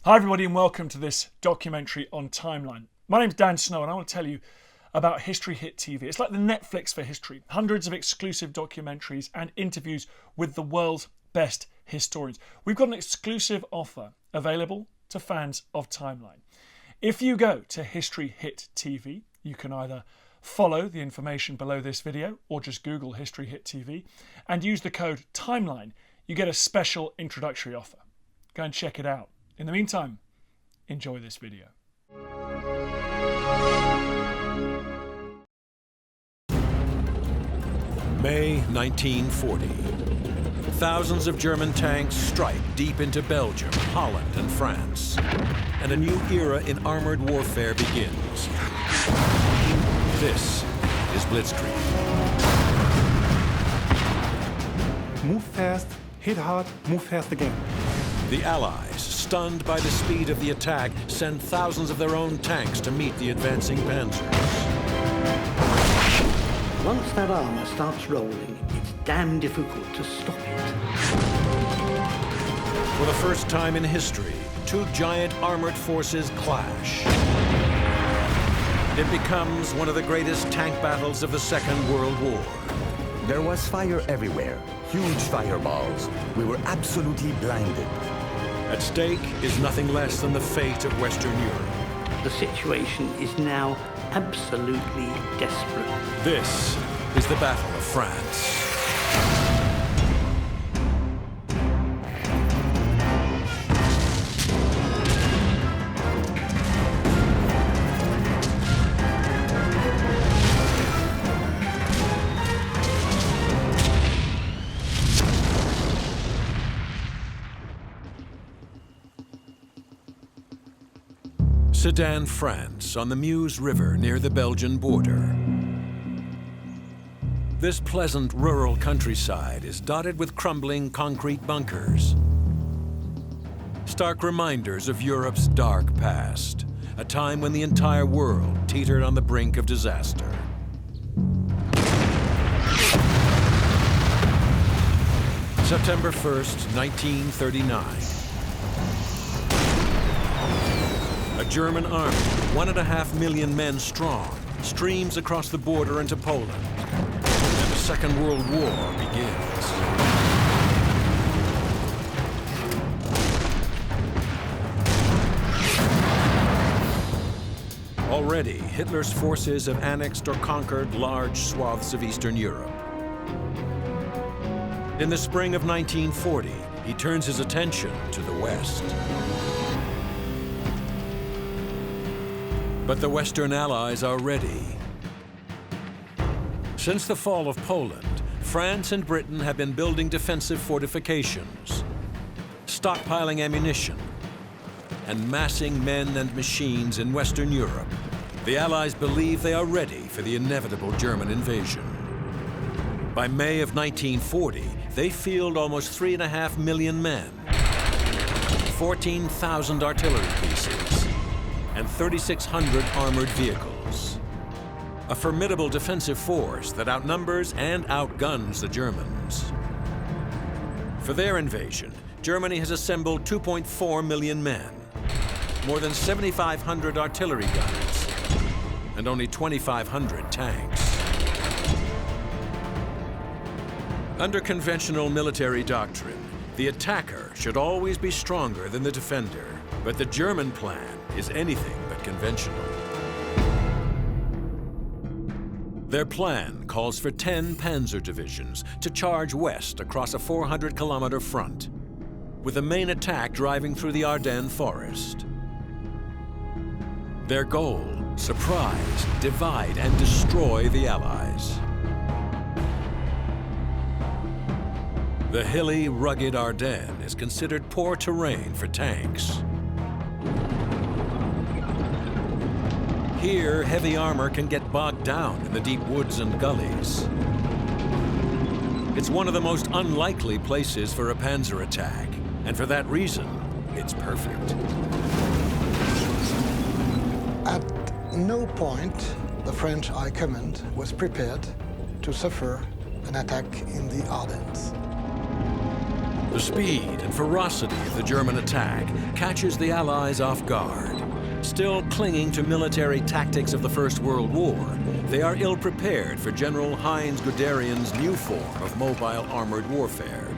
Hi everybody and welcome to this documentary on Timeline. My name's Dan Snow and I want to tell you about History Hit TV. It's like the Netflix for history. Hundreds of exclusive documentaries and interviews with the world's best historians. We've got an exclusive offer available to fans of Timeline. If you go to History Hit TV, you can either follow the information below this video or just Google History Hit TV and use the code TIMELINE. You get a special introductory offer. Go and check it out. In the meantime, enjoy this video. May 1940. Thousands of German tanks strike deep into Belgium, Holland, and France, and a new era in armored warfare begins. This is Blitzkrieg. Move fast, hit hard, move fast again. The Allies, stunned by the speed of the attack, send thousands of their own tanks to meet the advancing panzers. Once that armor starts rolling, it's damn difficult to stop it. For the first time in history, two giant armored forces clash. It becomes one of the greatest tank battles of the Second World War. There was fire everywhere, huge fireballs. We were absolutely blinded. At stake is nothing less than the fate of Western Europe. The situation is now absolutely desperate. This is the Battle of France. Sedan, France, on the Meuse River near the Belgian border. This pleasant rural countryside is dotted with crumbling concrete bunkers. Stark reminders of Europe's dark past, a time when the entire world teetered on the brink of disaster. September 1st, 1939. A German army, 1.5 million men strong, streams across the border into Poland, and the Second World War begins. Already, Hitler's forces have annexed or conquered large swaths of Eastern Europe. In the spring of 1940, he turns his attention to the West. But the Western Allies are ready. Since the fall of Poland, France and Britain have been building defensive fortifications, stockpiling ammunition, and massing men and machines in Western Europe. The Allies believe they are ready for the inevitable German invasion. By May of 1940, they field almost 3.5 million men, 14,000 artillery pieces, and 3,600 armored vehicles. A formidable defensive force that outnumbers and outguns the Germans. For their invasion, Germany has assembled 2.4 million men, more than 7,500 artillery guns, and only 2,500 tanks. Under conventional military doctrine, the attacker should always be stronger than the defender, but the German plan is anything but conventional. Their plan calls for 10 panzer divisions to charge west across a 400-kilometer front, with the main attack driving through the Ardennes forest. Their goal: surprise, divide, and destroy the Allies. The hilly, rugged Ardennes is considered poor terrain for tanks. Here, heavy armor can get bogged down in the deep woods and gullies. It's one of the most unlikely places for a panzer attack, and for that reason, it's perfect. At no point the French High Command was prepared to suffer an attack in the Ardennes. The speed and ferocity of the German attack catches the Allies off guard. Still clinging to military tactics of the First World War, they are ill-prepared for General Heinz Guderian's new form of mobile armored warfare,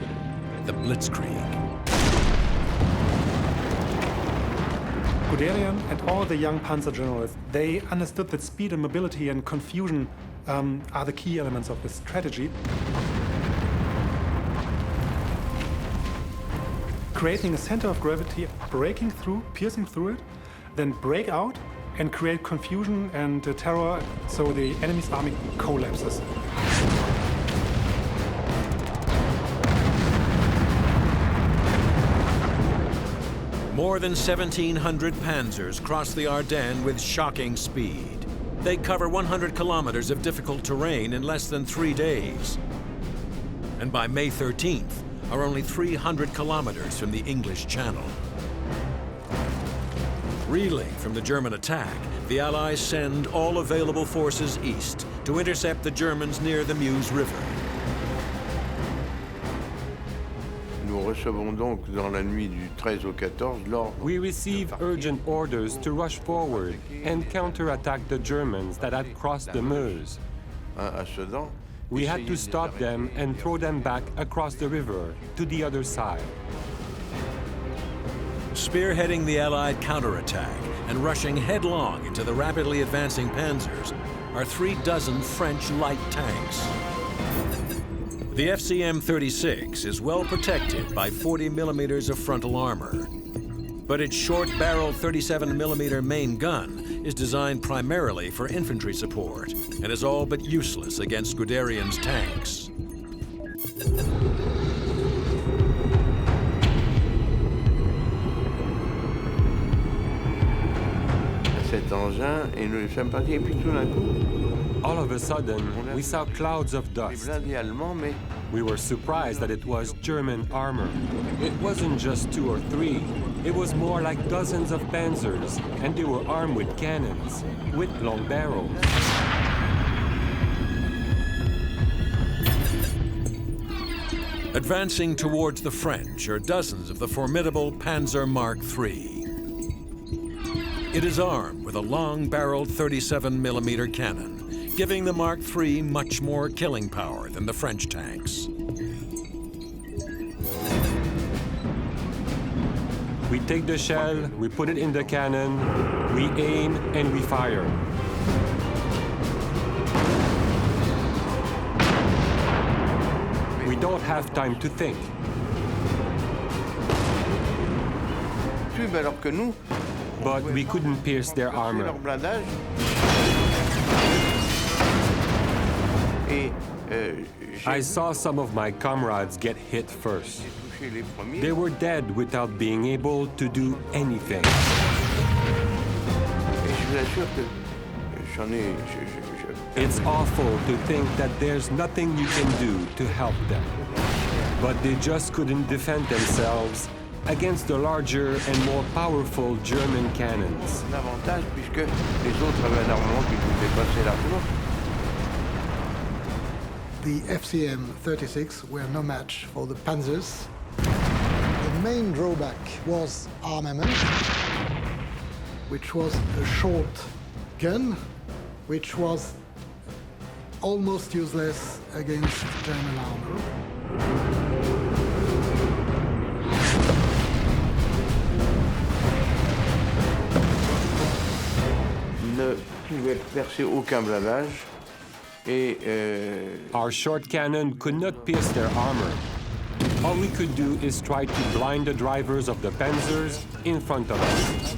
the Blitzkrieg. Guderian and all the young panzer generals, they understood that speed and mobility and confusion are the key elements of this strategy. Creating a center of gravity, breaking through, piercing through it, then break out and create confusion and terror so the enemy's army collapses. More than 1,700 panzers cross the Ardennes with shocking speed. They cover 100 kilometers of difficult terrain in less than 3 days. And by May 13th, are only 300 kilometers from the English Channel. Reeling from the German attack, the Allies send all available forces east to intercept the Germans near the Meuse River. We receive urgent orders to rush forward and counterattack the Germans that had crossed the Meuse. We had to stop them and throw them back across the river to the other side. Spearheading the Allied counterattack and rushing headlong into the rapidly advancing panzers are 36 French light tanks. The FCM-36 is well protected by 40 millimeters of frontal armor. But its short-barreled 37mm main gun is designed primarily for infantry support and is all but useless against Guderian's tanks. All of a sudden, we saw clouds of dust. We were surprised that it was German armor. It wasn't just 2 or 3. It was more like dozens of panzers, and they were armed with cannons, with long barrels. Advancing towards the French are dozens of the formidable Panzer Mark III. It is armed with a long-barreled 37mm cannon, giving the Mark III much more killing power than the French tanks. We take the shell, we put it in the cannon, we aim, and we fire. We don't have time to think. But we couldn't pierce their armor. I saw some of my comrades get hit first. They were dead without being able to do anything. It's awful to think that there's nothing you can do to help them. But they just couldn't defend themselves against the larger and more powerful German cannons. The FCM-36 were no match for the panzers. The main drawback was armament, which was a short gun, which was almost useless against German armor. Ne pouvait percer aucun blindage. Our short cannon could not pierce their armor. All we could do is try to blind the drivers of the panzers in front of us.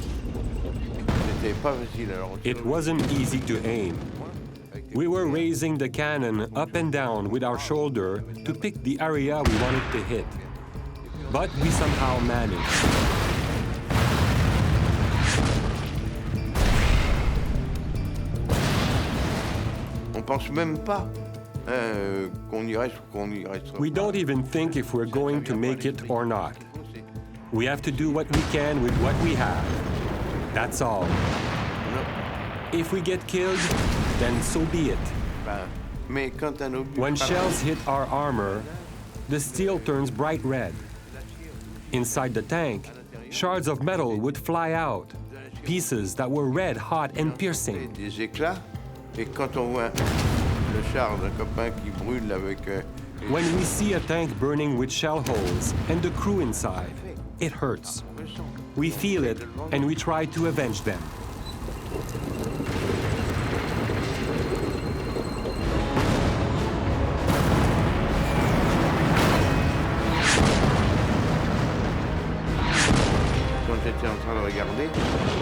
It wasn't easy to aim. We were raising the cannon up and down with our shoulder to pick the area we wanted to hit. But we somehow managed. We don't even think if we're going to make it or not. We have to do what we can with what we have. That's all. If we get killed, then so be it. When shells hit our armor, the steel turns bright red. Inside the tank, shards of metal would fly out, pieces that were red hot and piercing. Des éclats, et quand on voit le char d'un copain qui brûle avec... When we see a tank burning with shell holes and the crew inside, it hurts. We feel it and we try to avenge them.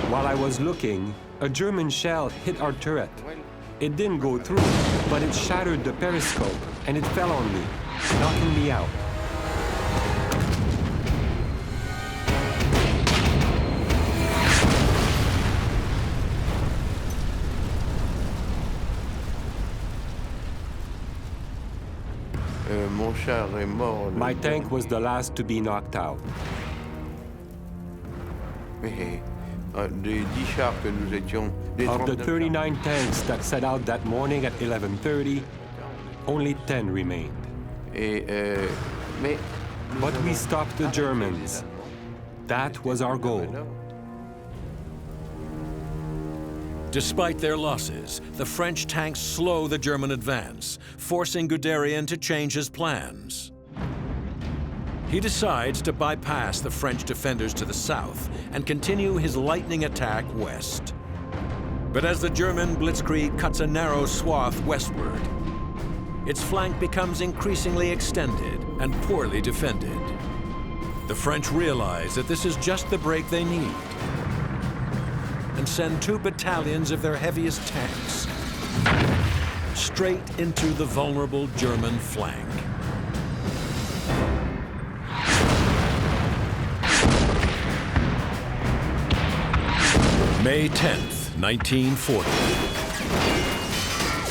While I was looking, a German shell hit our turret. It didn't go through, but it shattered the periscope and it fell on me, knocking me out. Mon char est mort. My tank was the last to be knocked out. Des 10 chars que nous étions... Of the 39 tanks that set out that morning at 11:30, only 10 remained. But we stopped the Germans. That was our goal. Despite their losses, the French tanks slow the German advance, forcing Guderian to change his plans. He decides to bypass the French defenders to the south and continue his lightning attack west. But as the German Blitzkrieg cuts a narrow swath westward, its flank becomes increasingly extended and poorly defended. The French realize that this is just the break they need and send 2 battalions of their heaviest tanks straight into the vulnerable German flank. May 10th, 1940.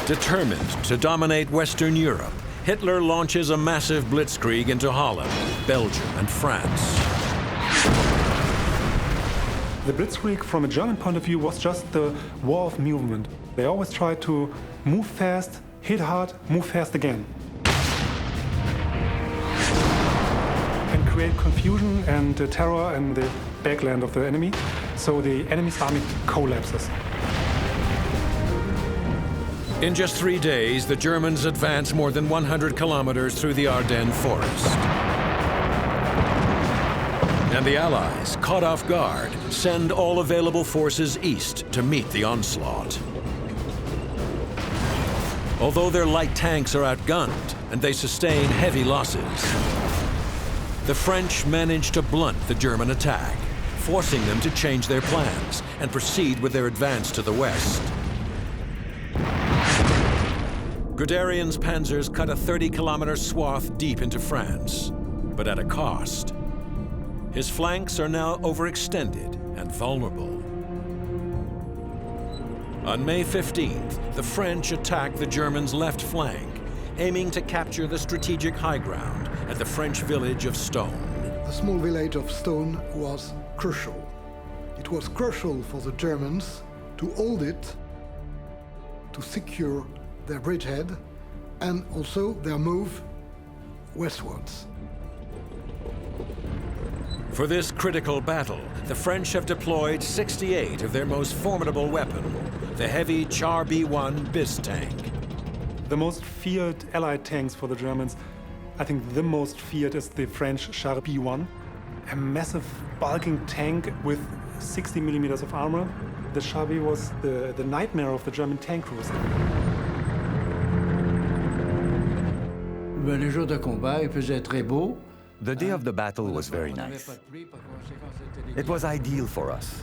Determined to dominate Western Europe, Hitler launches a massive blitzkrieg into Holland, Belgium, and France. The Blitzkrieg, from a German point of view, was just the war of movement. They always tried to move fast, hit hard, move fast again. And create confusion and terror in the backland of the enemy, so the enemy's army collapses. In just 3 days, the Germans advance more than 100 kilometers through the Ardennes forest. And the Allies, caught off guard, send all available forces east to meet the onslaught. Although their light tanks are outgunned and they sustain heavy losses, the French manage to blunt the German attack, forcing them to change their plans and proceed with their advance to the west. Guderian's panzers cut a 30-kilometer swath deep into France, but at a cost. His flanks are now overextended and vulnerable. On May 15th, the French attack the Germans' left flank, aiming to capture the strategic high ground at the French village of Stonne. The small village of Stonne was crucial. It was crucial for the Germans to hold it, to secure their bridgehead, and also their move westwards. For this critical battle, the French have deployed 68 of their most formidable weapon, the heavy Char B-1 BIS tank. The most feared Allied tanks for the Germans, I think the most feared is the French Char B-1, a massive bulking tank with 60 millimeters of armor. The Char B was the nightmare of the German tank crews. Les jours de combat, il faisait très beau. The day of the battle was very nice. It was ideal for us.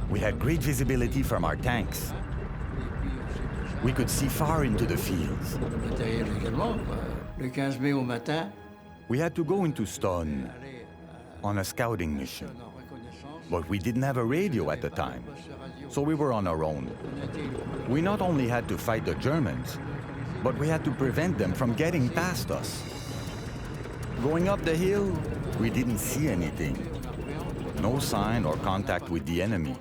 We had great visibility from our tanks. We could see far into the fields. We had to go into Stonne on a scouting mission. But we didn't have a radio at the time, so we were on our own. We not only had to fight the Germans, but we had to prevent them from getting past us. Going up the hill, we didn't see anything. No sign or contact with the enemy.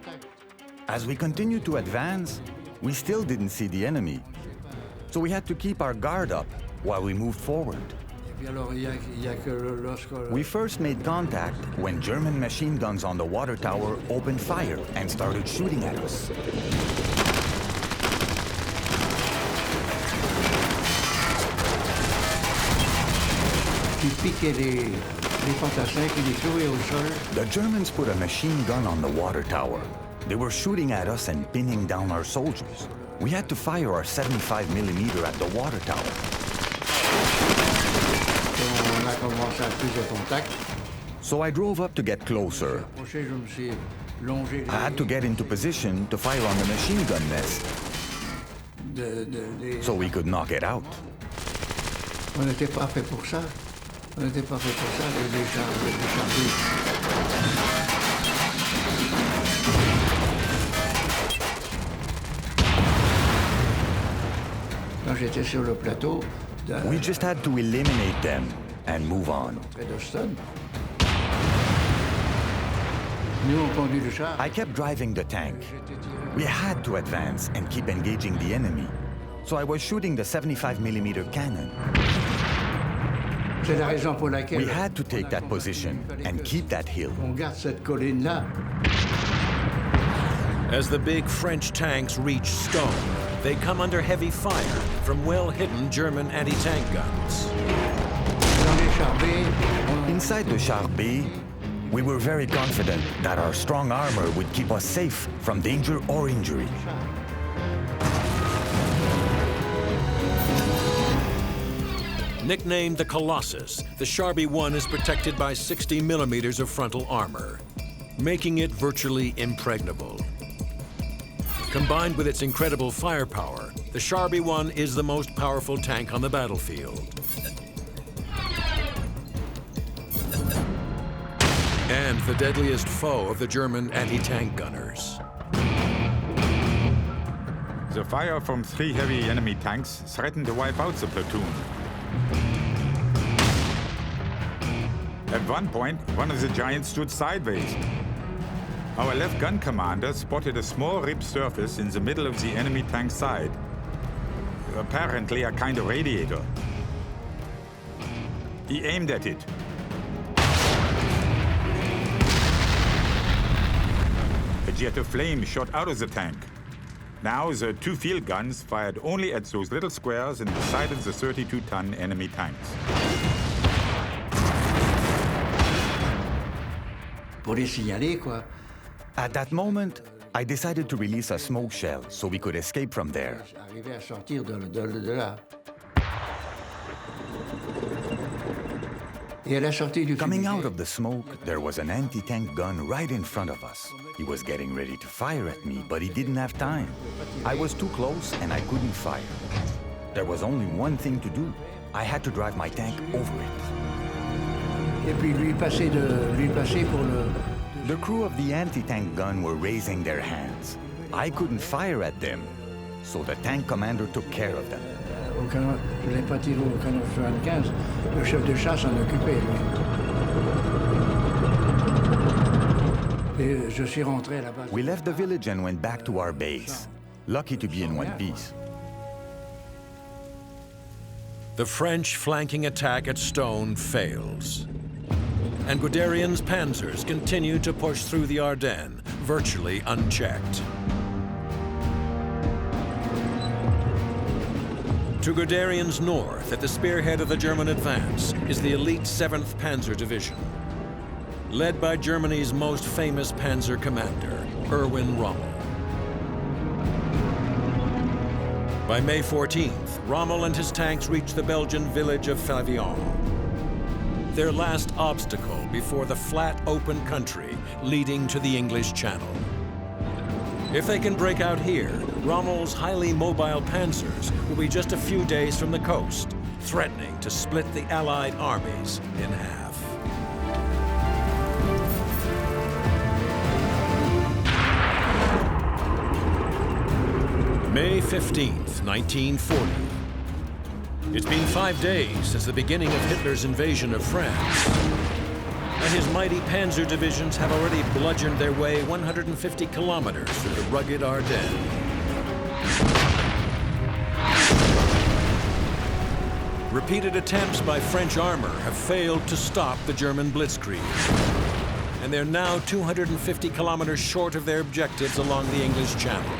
As we continued to advance, we still didn't see the enemy. So we had to keep our guard up while we moved forward. We first made contact when German machine guns on the water tower opened fire and started shooting at us. The Germans put a machine gun on the water tower. They were shooting at us and pinning down our soldiers. We had to fire our 75mm at the water tower. So I drove up to get closer. I had to get into position to fire on the machine gun nest so we could knock it out. We just had to eliminate them and move on. I kept driving the tank. We had to advance and keep engaging the enemy. So I was shooting the 75mm cannon. We had to take that position and keep that hill. As the big French tanks reach Stonne, they come under heavy fire from well-hidden German anti-tank guns. Inside the Char B, we were very confident that our strong armor would keep us safe from danger or injury. Nicknamed the Colossus, the Char B-1 is protected by 60mm of frontal armor, making it virtually impregnable. Combined with its incredible firepower, the Char B-1 is the most powerful tank on the battlefield. And the deadliest foe of the German anti-tank gunners. The fire from 3 heavy enemy tanks threatened to wipe out the platoon. At one point, one of the giants stood sideways. Our left gun commander spotted a small ribbed surface in the middle of the enemy tank side. Apparently a kind of radiator. He aimed at it. A jet of flame shot out of the tank. Now the 2 field guns fired only at those little squares in the side of the 32-ton enemy tanks. At that moment, I decided to release a smoke shell so we could escape from there. Coming out of the smoke, there was an anti-tank gun right in front of us. He was getting ready to fire at me, but he didn't have time. I was too close and I couldn't fire. There was only one thing to do. I had to drive my tank over it. The crew of the anti-tank gun were raising their hands. I couldn't fire at them, so the tank commander took care of them. We left the village and went back to our base, lucky to be in one piece. The French flanking attack at Stonne fails, and Guderian's panzers continue to push through the Ardennes, virtually unchecked. To Guderian's north, at the spearhead of the German advance, is the elite 7th Panzer Division, led by Germany's most famous panzer commander, Erwin Rommel. By May 14th, Rommel and his tanks reach the Belgian village of Flavion, their last obstacle before the flat, open country leading to the English Channel. If they can break out here, Rommel's highly mobile panzers will be just a few days from the coast, threatening to split the Allied armies in half. May 15th, 1940. It's been 5 days since the beginning of Hitler's invasion of France, and his mighty panzer divisions have already bludgeoned their way 150 kilometers through the rugged Ardennes. Repeated attempts by French armor have failed to stop the German Blitzkrieg, and they're now 250 kilometers short of their objectives along the English Channel.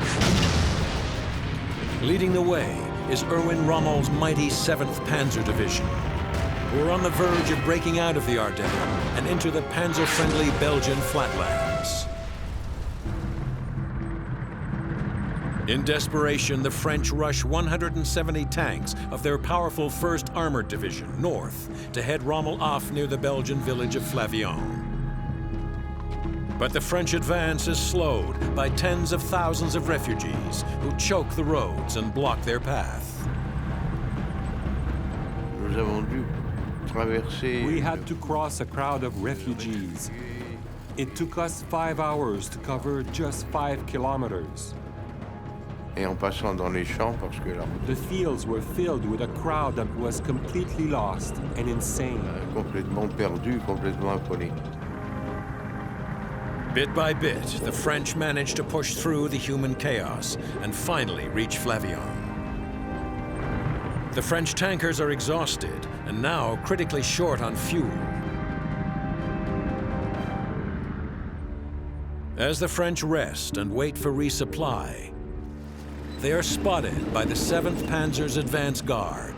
Leading the way is Erwin Rommel's mighty 7th Panzer Division, who are on the verge of breaking out of the Ardennes and into the panzer-friendly Belgian flatlands. In desperation, the French rush 170 tanks of their powerful 1st Armored Division north to head Rommel off near the Belgian village of Flavion. But the French advance is slowed by tens of thousands of refugees who choke the roads and block their path. We had to cross a crowd of refugees. It took us 5 hours to cover just 5 kilometers. The fields were filled with a crowd that was completely lost and insane. Bit by bit, the French managed to push through the human chaos and finally reach Flavion. The French tankers are exhausted and now critically short on fuel. As the French rest and wait for resupply, they are spotted by the 7th Panzer's advance guard.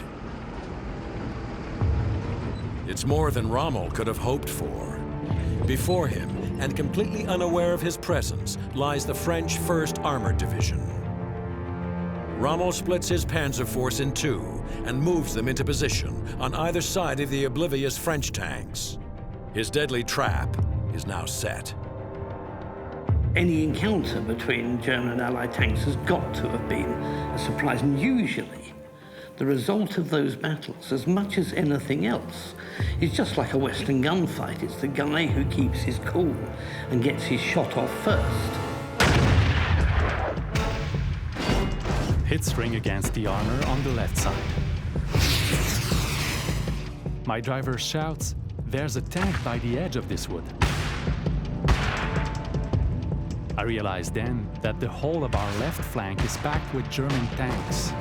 It's more than Rommel could have hoped for. Before him, and completely unaware of his presence, lies the French 1st Armored Division. Rommel splits his panzer force in two and moves them into position on either side of the oblivious French tanks. His deadly trap is now set. Any encounter between German and Allied tanks has got to have been a surprise, and usually the result of those battles, as much as anything else, is just like a Western gunfight. It's the guy who keeps his cool and gets his shot off first. Hits ring against the armor on the left side. My driver shouts, "There's a tank by the edge of this wood." I realize then that the whole of our left flank is packed with German tanks.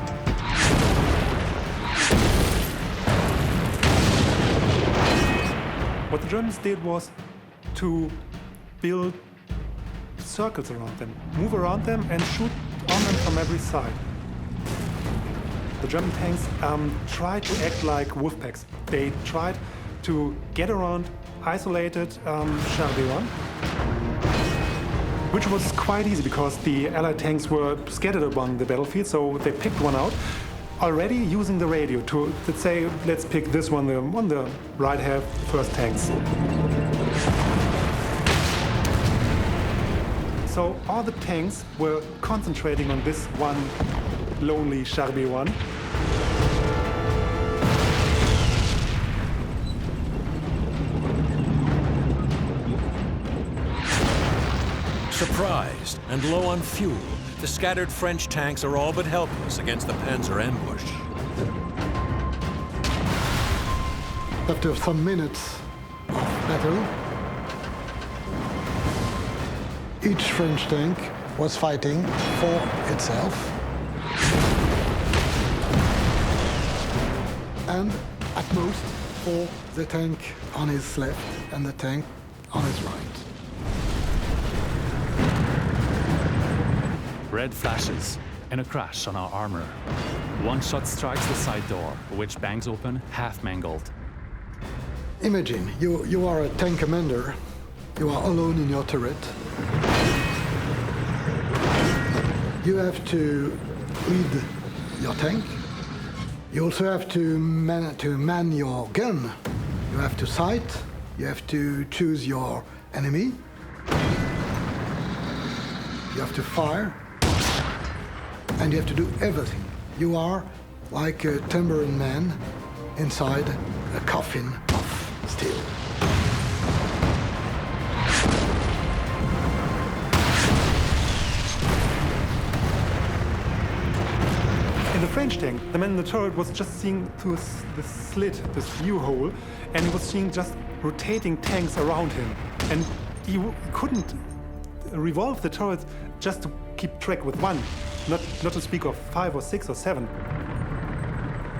What the Germans did was to build circles around them, move around them and shoot on them from every side. The German tanks tried to act like wolf packs. They tried to get around isolated Chars, which was quite easy because the Allied tanks were scattered along the battlefield, so they picked one out, already using the radio to say, let's pick this one, the on the right half, first tanks. So all the tanks were concentrating on this one lonely Chars B1. Surprised and low on fuel, the scattered French tanks are all but helpless against the Panzer ambush. After some minutes of battle, each French tank was fighting for itself. And at most for the tank on his left and the tank on his right. Red flashes and a crash on our armor. One shot strikes the side door, which bangs open, half mangled. Imagine, you are a tank commander. You are alone in your turret. You have to lead your tank. You also have to man your gun. You have to sight. You have to choose your enemy. You have to fire. And you have to do everything. You are like a tambourine man inside a coffin of steel. In the French tank, the man in the turret was just seeing through this slit, this view hole, and he was seeing just rotating tanks around him. And he couldn't revolve the turret just to keep track with one, not to speak of 5 or 6 or 7.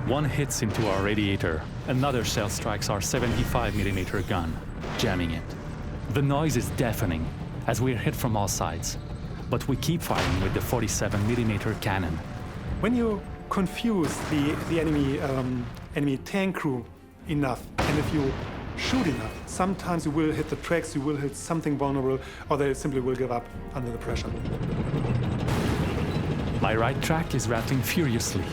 One hits into our radiator, another shell strikes our 75mm gun, jamming it. The noise is deafening as we're hit from all sides, but we keep firing with the 47mm cannon. When you confuse the enemy tank crew enough, and if you shoot enough, sometimes you will hit the tracks, you will hit something vulnerable, or they simply will give up under the pressure. My right track is rattling furiously,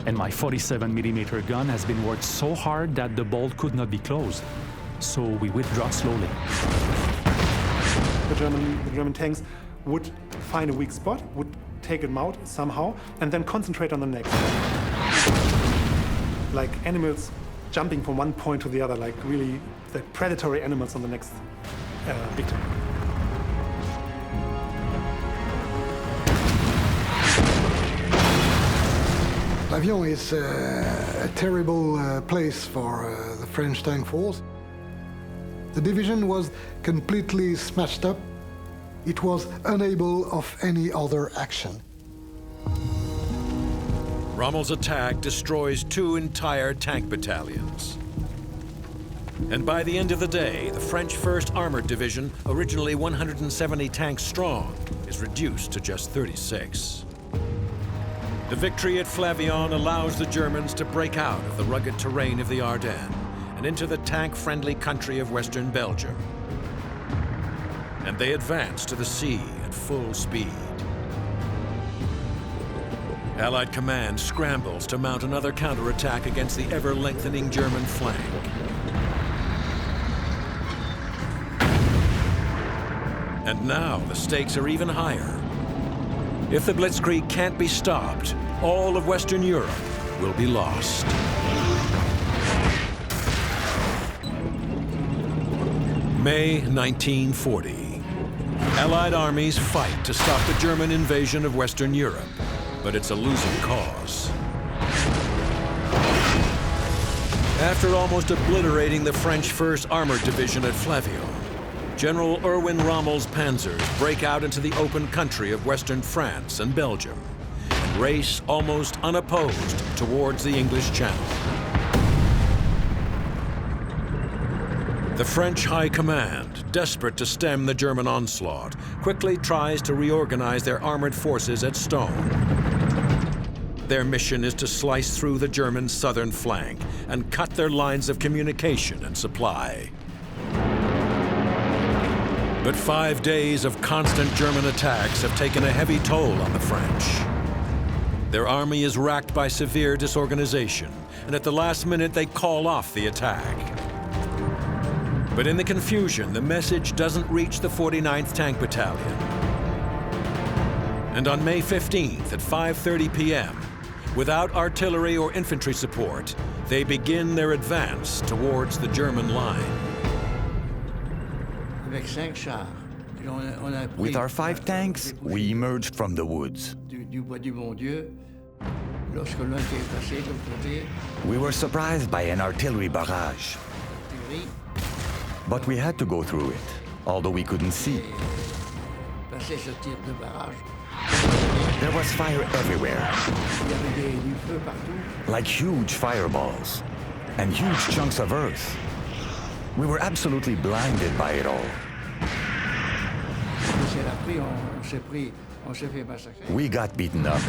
and my 47mm gun has been worked so hard that the bolt could not be closed, so we withdraw slowly. The German tanks would find a weak spot, would take them out somehow, and then concentrate on the next. Like animals jumping from one point to the other, like really the predatory animals on the next victim. Flavion is a terrible place for the French tank force. The division was completely smashed up. It was unable of any other action. Rommel's attack destroys 2 entire tank battalions. And by the end of the day, the French 1st Armored Division, originally 170 tanks strong, is reduced to just 36. The victory at Flavion allows the Germans to break out of the rugged terrain of the Ardennes and into the tank-friendly country of Western Belgium. And they advance to the sea at full speed. Allied command scrambles to mount another counterattack against the ever-lengthening German flank. And now the stakes are even higher. If the Blitzkrieg can't be stopped, all of Western Europe will be lost. May 1940. Allied armies fight to stop the German invasion of Western Europe, but it's a losing cause. After almost obliterating the French 1st Armored Division at Flavion, General Erwin Rommel's panzers break out into the open country of Western France and Belgium and race almost unopposed towards the English Channel. The French High Command, desperate to stem the German onslaught, quickly tries to reorganize their armored forces at Stonne. Their mission is to slice through the German southern flank and cut their lines of communication and supply. But 5 days of constant German attacks have taken a heavy toll on the French. Their army is racked by severe disorganization, and at the last minute they call off the attack. But in the confusion, the message doesn't reach the 49th Tank Battalion. And on May 15th at 5:30 p.m., without artillery or infantry support, they begin their advance towards the German line. With our 5 tanks, we emerged from the woods. We were surprised by an artillery barrage. But we had to go through it, although we couldn't see. There was fire everywhere, like huge fireballs and huge chunks of earth. We were absolutely blinded by it all. We got beaten up.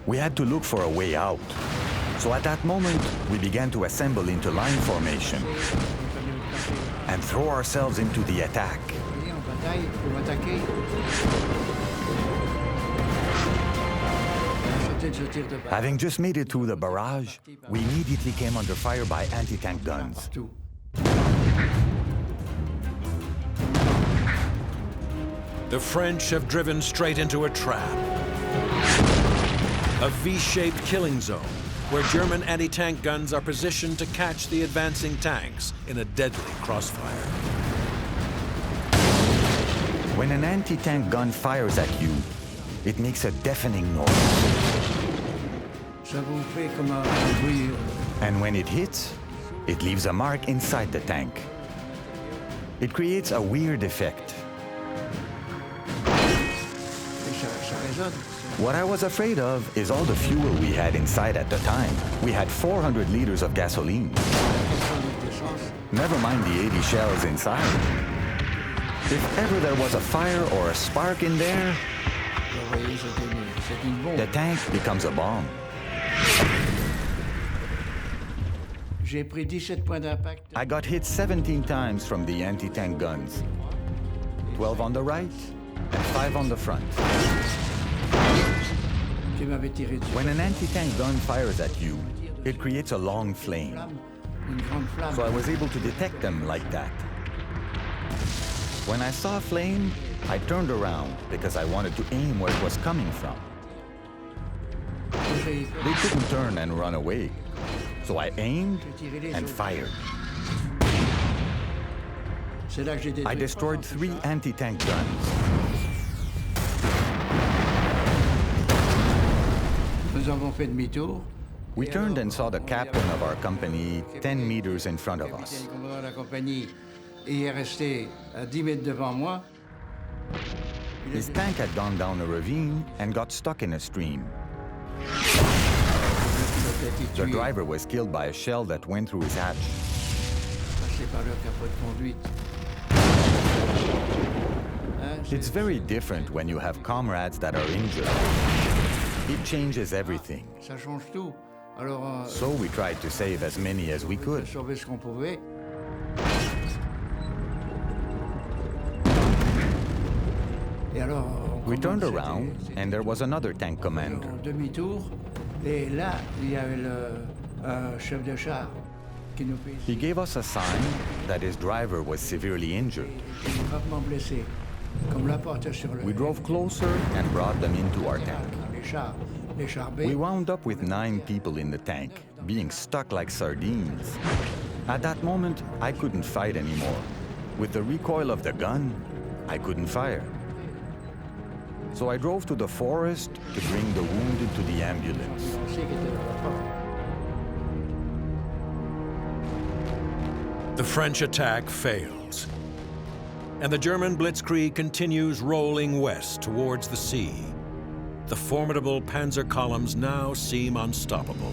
We had to look for a way out. So at that moment, we began to assemble into line formation and throw ourselves into the attack. Having just made it through the barrage, we immediately came under fire by anti-tank guns. The French have driven straight into a trap. A V-shaped killing zone where German anti-tank guns are positioned to catch the advancing tanks in a deadly crossfire. When an anti-tank gun fires at you, it makes a deafening noise. And when it hits, it leaves a mark inside the tank. It creates a weird effect. What I was afraid of is all the fuel we had inside at the time. We had 400 liters of gasoline. Never mind the 80 shells inside. If ever there was a fire or a spark in there, the tank becomes a bomb. I got hit 17 times from the anti-tank guns. 12 on the right and 5 on the front. When an anti-tank gun fires at you, it creates a long flame. So I was able to detect them like that. When I saw a flame, I turned around because I wanted to aim where it was coming from. They couldn't turn and run away. So I aimed and fired. I destroyed 3 anti-tank guns. We turned and saw the captain of our company 10 meters in front of us. His tank had gone down a ravine and got stuck in a stream. The driver was killed by a shell that went through his hatch. It's very different when you have comrades that are injured. It changes everything. So we tried to save as many as we could. We turned around and there was another tank commander. He gave us a sign that his driver was severely injured. We drove closer and brought them into our tank. We wound up with 9 people in the tank, being stuck like sardines. At that moment, I couldn't fight anymore. With the recoil of the gun, I couldn't fire. So I drove to the forest to bring the wounded to the ambulance. The French attack fails, and the German Blitzkrieg continues rolling west towards the sea. The formidable panzer columns now seem unstoppable.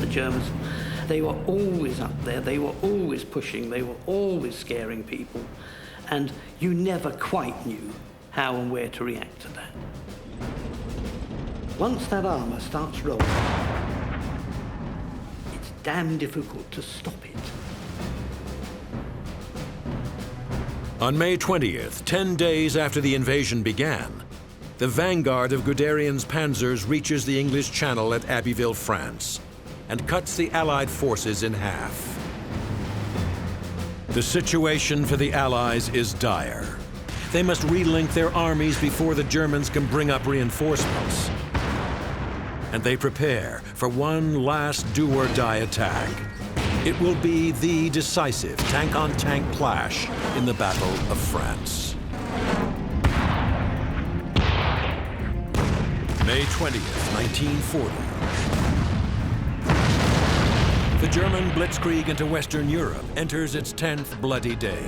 The Germans, they were always up there, they were always pushing, they were always scaring people, and you never quite knew how and where to react to that. Once that armour starts rolling, it's damn difficult to stop it. On May 20th, 10 days after the invasion began, the vanguard of Guderian's panzers reaches the English Channel at Abbeville, France, and cuts the Allied forces in half. The situation for the Allies is dire. They must relink their armies before the Germans can bring up reinforcements. And they prepare for one last do-or-die attack. It will be the decisive tank-on-tank clash in the Battle of France. May 20th, 1940. The German Blitzkrieg into Western Europe enters its 10th bloody day.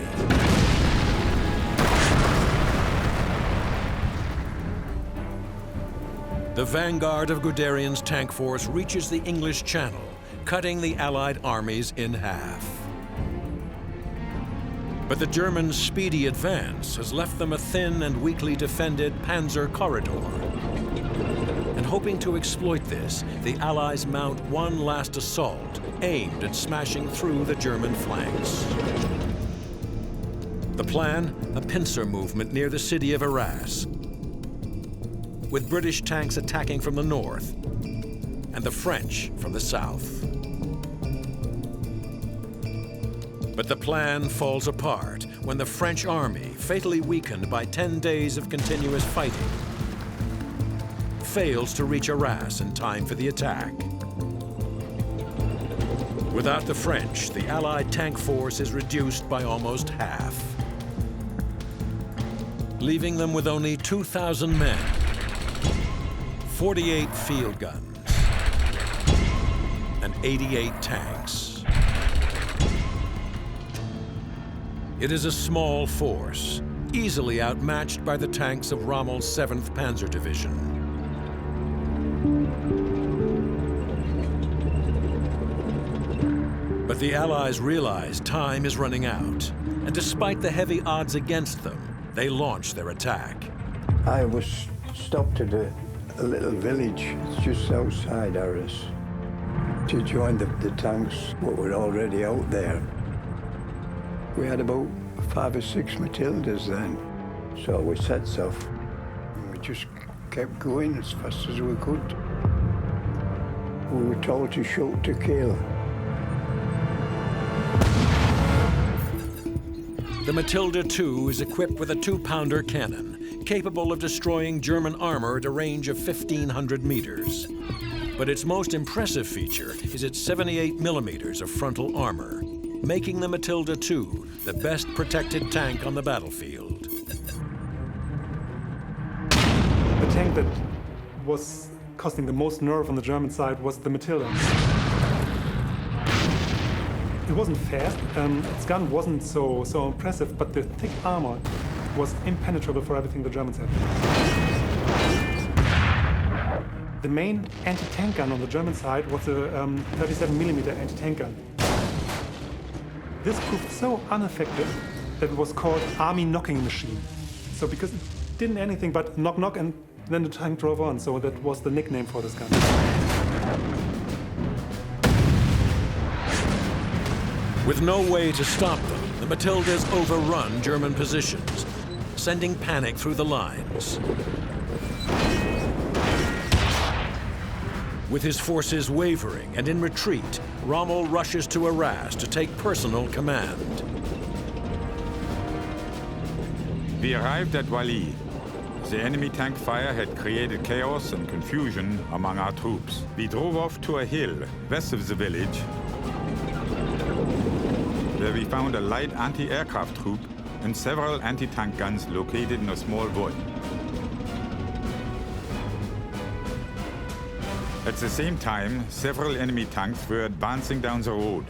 The vanguard of Guderian's tank force reaches the English Channel, cutting the Allied armies in half. But the Germans' speedy advance has left them a thin and weakly defended panzer corridor. And hoping to exploit this, the Allies mount one last assault, aimed at smashing through the German flanks. The plan, a pincer movement near the city of Arras, with British tanks attacking from the north and the French from the south. But the plan falls apart when the French army, fatally weakened by 10 days of continuous fighting, fails to reach Arras in time for the attack. Without the French, the Allied tank force is reduced by almost half, leaving them with only 2,000 men, 48 field guns, and 88 tanks. It is a small force, easily outmatched by the tanks of Rommel's 7th Panzer Division. But the Allies realize time is running out, and despite the heavy odds against them, they launch their attack. I was stopped at a little village just outside Arras to join the tanks that were already out there. We had about 5 or 6 Matildas then, so we set off. We just kept going as fast as we could. We were told to shoot to kill. The Matilda II is equipped with a 2-pounder cannon, capable of destroying German armor at a range of 1,500 meters. But its most impressive feature is its 78 millimeters of frontal armor, making the Matilda II the best protected tank on the battlefield. The tank that was costing the most nerve on the German side was the Matilda. It wasn't fast, its gun wasn't so impressive, but the thick armor was impenetrable for everything the Germans had. The main anti-tank gun on the German side was a 37mm anti-tank gun. This proved so ineffective that it was called Army Knocking Machine. So because it didn't anything but knock knock and then the tank drove on, so that was the nickname for this gun. With no way to stop them, the Matildas overrun German positions, sending panic through the lines. With his forces wavering and in retreat, Rommel rushes to Arras to take personal command. We arrived at WWII. The enemy tank fire had created chaos and confusion among our troops. We drove off to a hill west of the village, where we found a light anti-aircraft troop and several anti-tank guns located in a small wood. At the same time, several enemy tanks were advancing down the road.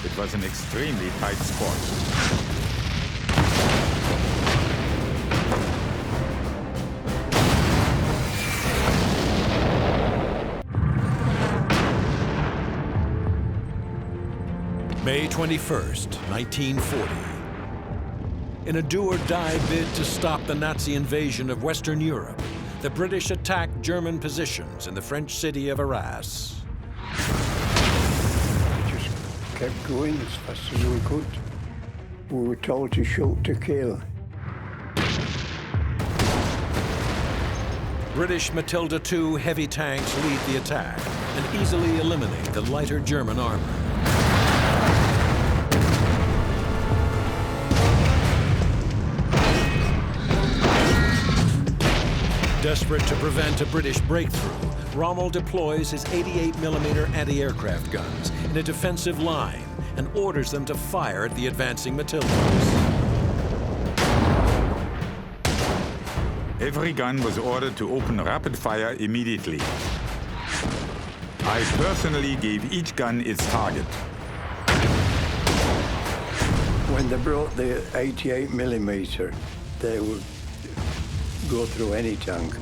It was an extremely tight spot. May 21st, 1940. In a do-or-die bid to stop the Nazi invasion of Western Europe, the British attacked German positions in the French city of Arras. We just kept going as fast as we could. We were told to shoot to kill. British Matilda II heavy tanks lead the attack and easily eliminate the lighter German armor. Desperate to prevent a British breakthrough, Rommel deploys his 88mm anti-aircraft guns in a defensive line and orders them to fire at the advancing Matildas. Every gun was ordered to open rapid fire immediately. I personally gave each gun its target. When they brought the 88mm, they would go through any tank.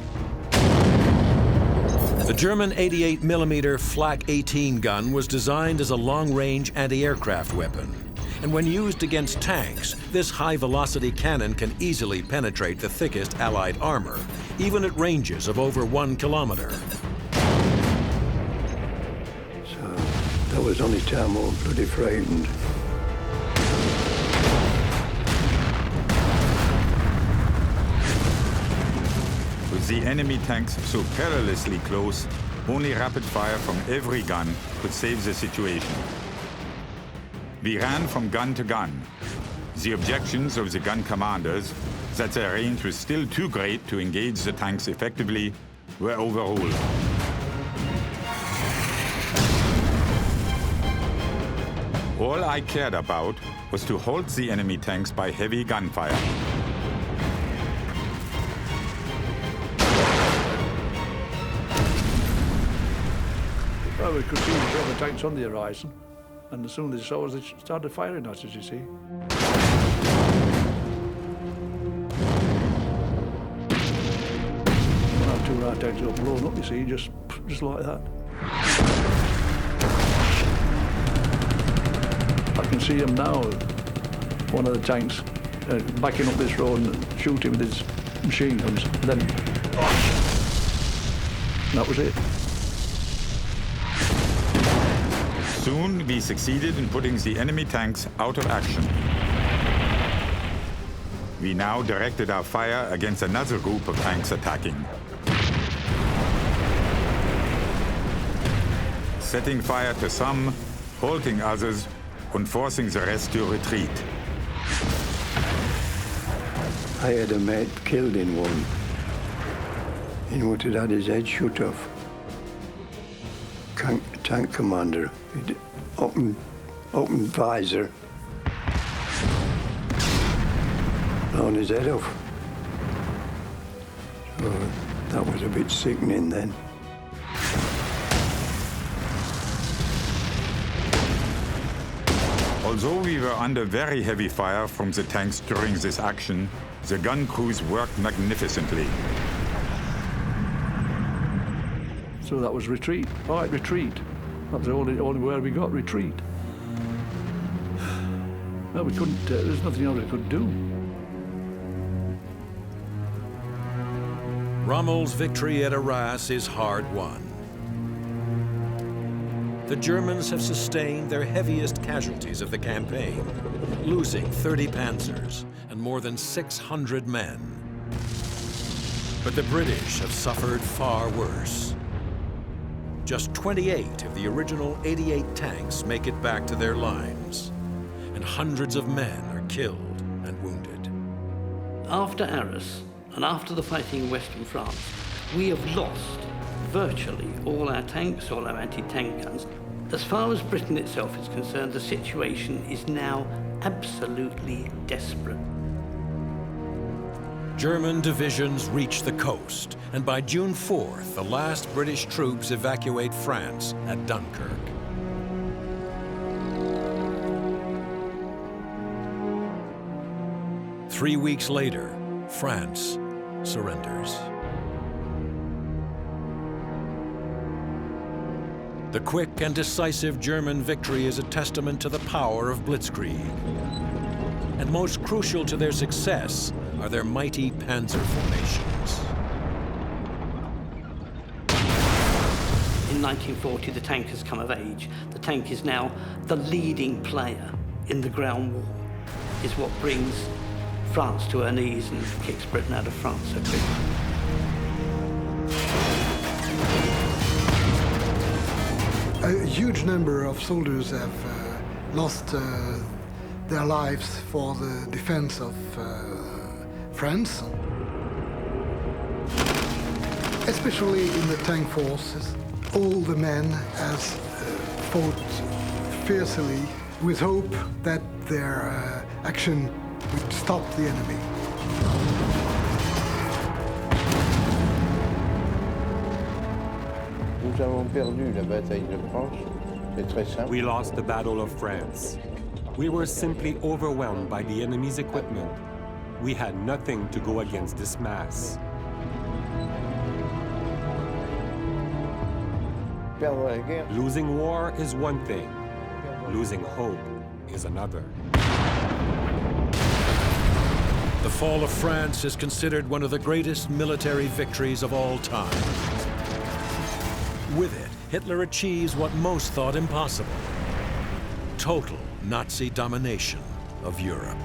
The German 88mm Flak 18 gun was designed as a long-range anti-aircraft weapon. And when used against tanks, this high-velocity cannon can easily penetrate the thickest Allied armor, even at ranges of over 1 kilometer. So that was the only time I was bloody frightened. With the enemy tanks so perilously close, only rapid fire from every gun could save the situation. We ran from gun to gun. The objections of the gun commanders, that their range was still too great to engage the tanks effectively, were overruled. All I cared about was to halt the enemy tanks by heavy gunfire. Well, we could see the German tanks on the horizon, and as soon as they saw us, they started firing at us, you see. our tanks got blown up, you see, just like that. I can see him now, one of the tanks, backing up this road and shooting with his machine guns. Then that was it. Soon we succeeded in putting the enemy tanks out of action. We now directed our fire against another group of tanks attacking. Setting fire to some, halting others, and forcing the rest to retreat. I had a mate killed in one. He would have had his head shot off. Tank commander, he'd open visor, blown his head off. So that was a bit sickening then. Although we were under very heavy fire from the tanks during this action, the gun crews worked magnificently. So that was retreat, right, retreat. That was the only where we got, retreat. Well, we couldn't, there's nothing else we could do. Rommel's victory at Arras is hard won. The Germans have sustained their heaviest casualties of the campaign, losing 30 panzers and more than 600 men. But the British have suffered far worse. Just 28 of the original 88 tanks make it back to their lines, and hundreds of men are killed and wounded. After Arras, and after the fighting in Western France, we have lost virtually all our tanks, all our anti-tank guns. As far as Britain itself is concerned, the situation is now absolutely desperate. German divisions reach the coast, and by June 4th, the last British troops evacuate France at Dunkirk. Three weeks later, France surrenders. The quick and decisive German victory is a testament to the power of Blitzkrieg. And most crucial to their success are their mighty panzer formations. In 1940, the tank has come of age. The tank is now the leading player in the ground war. It's what brings France to her knees and kicks Britain out of France so quickly. A huge number of soldiers have lost their lives for the defense of France, especially in the tank forces. All the men have fought fiercely with hope that their action would stop the enemy. Nous avons perdu la bataille de France. C'est très simple. We lost the Battle of France. We were simply overwhelmed by the enemy's equipment. We had nothing to go against this mass. Perdre la guerre. Losing war is one thing. Losing hope is another. The fall of France is considered one of the greatest military victories of all time. With it, Hitler achieves what most thought impossible: total Nazi domination of Europe.